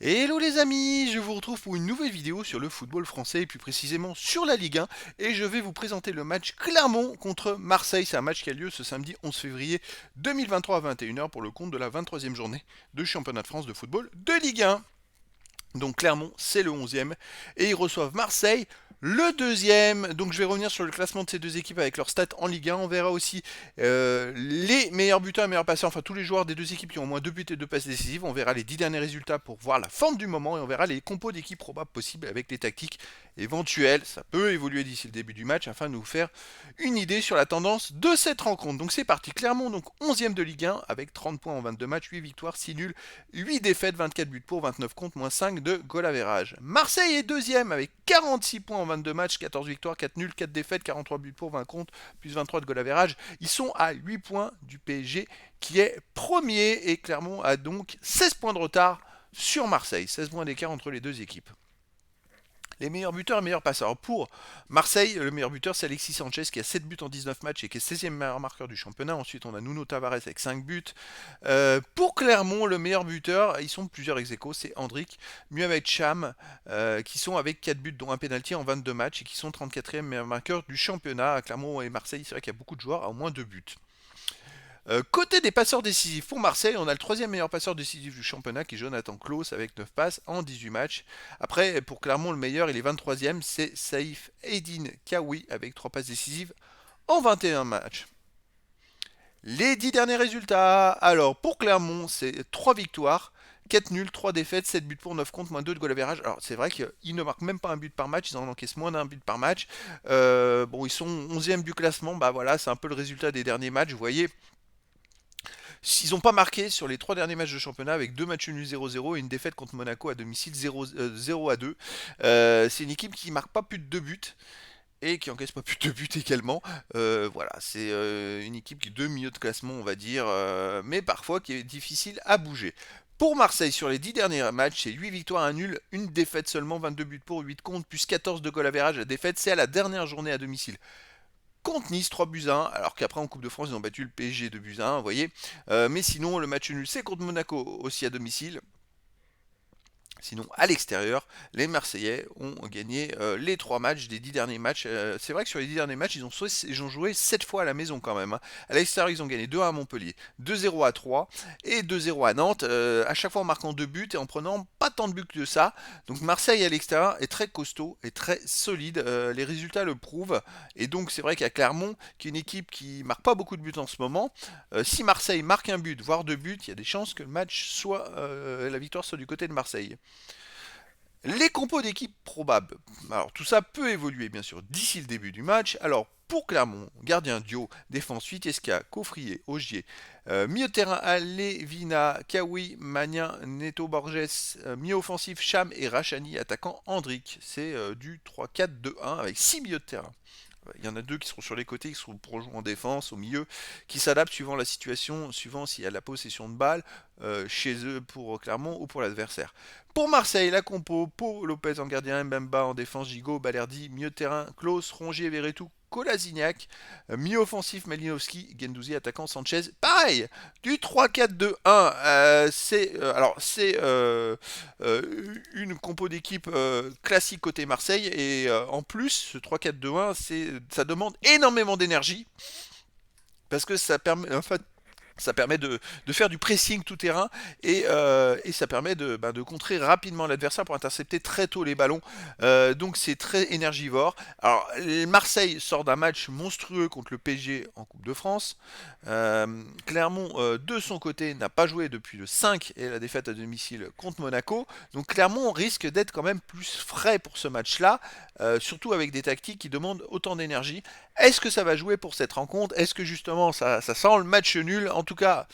Hello les amis, je vous retrouve pour une nouvelle vidéo sur le football français et plus précisément sur la Ligue 1 et je vais vous présenter le match Clermont contre Marseille. C'est un match qui a lieu ce samedi 11 février 2023 à 21h pour le compte de la 23e journée de championnat de France de football de Ligue 1. Donc Clermont, c'est le 11e et ils reçoivent Marseille, le deuxième. Donc je vais revenir sur le classement de ces deux équipes avec leurs stats en Ligue 1. On verra aussi les meilleurs buteurs et meilleurs passeurs, enfin tous les joueurs des deux équipes qui ont au moins 2 buts et 2 passes décisives. On verra les 10 derniers résultats pour voir la forme du moment et on verra les compos d'équipes probables possibles avec les tactiques éventuelles. Ça peut évoluer d'ici le début du match afin de nous faire une idée sur la tendance de cette rencontre. Donc c'est parti, Clermont donc 11e de Ligue 1 avec 30 points en 22 matchs, 8 victoires, 6 nuls, 8 défaites, 24 buts pour, 29 contre, moins 5 de goal average. Marseille est deuxième avec 46 points en 22 matchs, 14 victoires, 4 nuls, 4 défaites, 43 buts pour, 20 contre, plus 23 de goal average. Ils sont à 8 points du PSG qui est premier et Clermont a donc 16 points de retard sur Marseille. 16 points d'écart entre les deux équipes. Les meilleurs buteurs et meilleurs passeurs. Pour Marseille, le meilleur buteur, c'est Alexis Sanchez qui a 7 buts en 19 matchs et qui est 16e meilleur marqueur du championnat. Ensuite, on a Nuno Tavares avec 5 buts. Pour Clermont, le meilleur buteur, ils sont plusieurs ex-aequo, c'est Hendrick, Mohamed Cham, qui sont avec 4 buts, dont un pénalty en 22 matchs et qui sont 34e meilleur marqueur du championnat. À Clermont et Marseille, c'est vrai qu'il y a beaucoup de joueurs à au moins 2 buts. Côté des passeurs décisifs, pour Marseille, on a le troisième meilleur passeur décisif du championnat qui est Jonathan Klaus avec 9 passes en 18 matchs. Après, pour Clermont, le meilleur, il est 23e, c'est Saïf Eddine Kawi avec 3 passes décisives en 21 matchs. Les 10 derniers résultats, alors pour Clermont, c'est 3 victoires, 4 nuls, 3 défaites, 7 buts pour, 9 contre, moins 2 de goal average. Alors c'est vrai qu'ils ne marquent même pas un but par match, ils en encaissent moins d'un but par match. Bon, ils sont 11e du classement, bah voilà, c'est un peu le résultat des derniers matchs, vous voyez. S'ils n'ont pas marqué sur les 3 derniers matchs de championnat avec 2 matchs nuls 0-0 et une défaite contre Monaco à domicile 0-2. C'est une équipe qui ne marque pas plus de 2 buts et qui encaisse pas plus de 2 buts également. Voilà, c'est une équipe qui est de milieu de classement, on va dire, mais parfois qui est difficile à bouger. Pour Marseille, sur les 10 derniers matchs, c'est 8 victoires, 1 nul, une défaite seulement, 22 buts pour, 8 contre, plus 14 de goal average. La défaite, c'est à la dernière journée à domicile contre Nice 3 buts 1, alors qu'après en Coupe de France ils ont battu le PSG 2 buts 1, vous voyez. Mais sinon le match nul c'est contre Monaco aussi à domicile. Sinon, à l'extérieur, les Marseillais ont gagné les 3 matchs des 10 derniers matchs. C'est vrai que sur les 10 derniers matchs, ils ont joué 7 fois à la maison quand même, hein. À l'extérieur, ils ont gagné 2-1 à Montpellier, 2-0 à Troyes et 2-0 à Nantes. À chaque fois en marquant 2 buts et en prenant pas tant de buts que ça. Donc Marseille à l'extérieur est très costaud et très solide. Les résultats le prouvent. Et donc c'est vrai qu'à Clermont, qui est une équipe qui marque pas beaucoup de buts en ce moment, si Marseille marque un but, voire 2 buts, il y a des chances que le match soit la victoire soit du côté de Marseille. Les compos d'équipe probables. Alors tout ça peut évoluer bien sûr d'ici le début du match. Alors pour Clermont, gardien Dio, défense Vitesca, Coffrier, Ogier, milieu de terrain Alevina, Kawi, Magnin, Neto Borges, milieu offensif Cham et Rachani, attaquant Hendrick. C'est du 3-4-2-1 avec 6 milieux de terrain. Il y en a 2 qui seront sur les côtés, qui seront pour jouer en défense, au milieu, qui s'adaptent suivant la situation, suivant s'il y a la possession de balle chez eux pour Clermont ou pour l'adversaire. Pour Marseille, la compo, Pau, Lopez en gardien, Mbemba en défense, Gigot, Balerdi, milieu de terrain, Klaus, Rongier, Verretou, Kolasinac, milieu offensif, Malinowski, Gendouzi, attaquant, Sanchez. Pareil, du 3-4-2-1, une compo d'équipe classique côté Marseille et en plus, ce 3-4-2-1, ça demande énormément d'énergie parce que ça permet, en fait, ça permet de faire du pressing tout terrain et ça permet de contrer rapidement l'adversaire pour intercepter très tôt les ballons. Donc c'est très énergivore. Alors Marseille sort d'un match monstrueux contre le PSG en Coupe de France. Clermont de son côté n'a pas joué depuis le 5 et la défaite à domicile contre Monaco. Donc Clermont risque d'être quand même plus frais pour ce match-là, surtout avec des tactiques qui demandent autant d'énergie. Est-ce que ça va jouer pour cette rencontre? Est-ce que justement ça sent le match nul? En tout cas,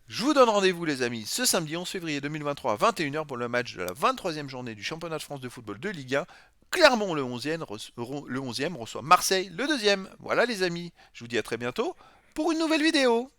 je vous donne rendez-vous les amis ce samedi 11 février 2023 à 21h pour le match de la 23e journée du championnat de France de football de Ligue 1. Clermont le 11e reçoit Marseille le 2e. Voilà les amis, je vous dis à très bientôt pour une nouvelle vidéo.